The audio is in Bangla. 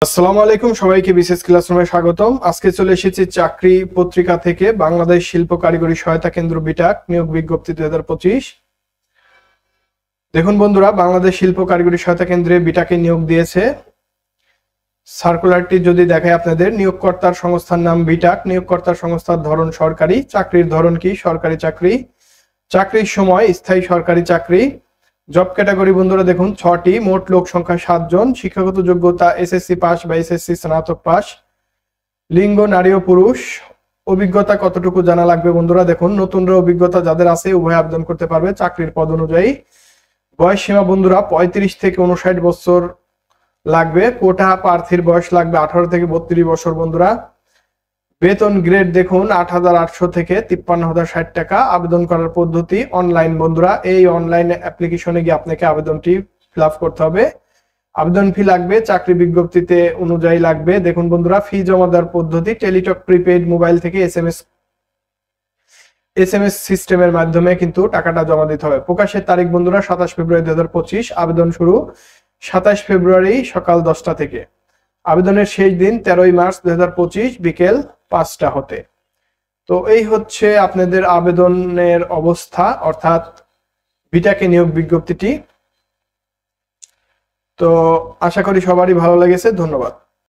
আসসালামু আলাইকুম, সবাইকে বিশেষ ক্লাসরুমে স্বাগতম। আজকে চলে এসেছি চাকরি পত্রিকা থেকে বাংলাদেশ শিল্প কারিগরি সহায়তা কেন্দ্র বিটাক নিয়োগ বিজ্ঞপ্তি 2025। দেখুন বন্ধুরা, বাংলাদেশ শিল্প কারিগরি সহায়তা কেন্দ্রে বিটাকে নিয়োগ দিয়েছে। সার্কুলারটি যদি দেখায় আপনাদের, নিয়োগকর্তার সংস্থার নাম বিটাক, নিয়োগকর্তার সংস্থার ধরন সরকারি, চাকরির ধরন কি সরকারি চাকরি, চাকরির সময় স্থায়ী সরকারি চাকরি। জব ক্যাটাগরি বন্ধুরা দেখুন 6টি, মোট লোক সংখ্যা 7 জন, শিক্ষাগত যোগ্যতা এসএসসি পাস বা এসএসসি স্নাতক পাস, লিঙ্গ নারী ও পুরুষ। অভিজ্ঞতা কতটুকু জানা লাগবে বন্ধুরা দেখুন, নতুনরা অভিজ্ঞতা যাদের আছে উভয় আবেদন করতে পারবে চাকরির পদ অনুযায়ী। বয়স সীমা বন্ধুরা 35 থেকে 59 বছর লাগবে, কোটা প্রার্থীর বয়স লাগবে 18 থেকে 32 বছর বন্ধুরা। বেতন গ্রেড দেখুন 8,800 থেকে 53,060 টাকা। আবেদন করার পদ্ধতি অনলাইন বন্ধুরা, এই অনলাইন অ্যাপ্লিকেশনে গিয়ে আপনাকে আবেদনটি ফিল আপ করতে হবে। আবেদন ফি লাগবে চাকরি বিজ্ঞপ্তিতে অনুযায়ী লাগবে। দেখুন বন্ধুরা, ফি জমা দেওয়ার পদ্ধতি টেলিটক প্রিপেইড মোবাইল থেকে এসএমএস সিস্টেমের মাধ্যমে কিন্তু টাকাটা জমা দিতে হবে। প্রকাশের তারিখ বন্ধুরা 27 ফেব্রুয়ারি 2025। আবেদন শুরু 27 ফেব্রুয়ারি সকাল 10টা থেকে। আবেদনের শেষ দিন 13 মার্চ 2025 বিকেল 5টা হতে। তো এই হচ্ছে আপনাদের আবেদনের অবস্থা, অর্থাৎ বিটাকে নিয়োগ বিজ্ঞপ্তিটি। তো আশা করি সবারই ভালো লেগেছে। ধন্যবাদ।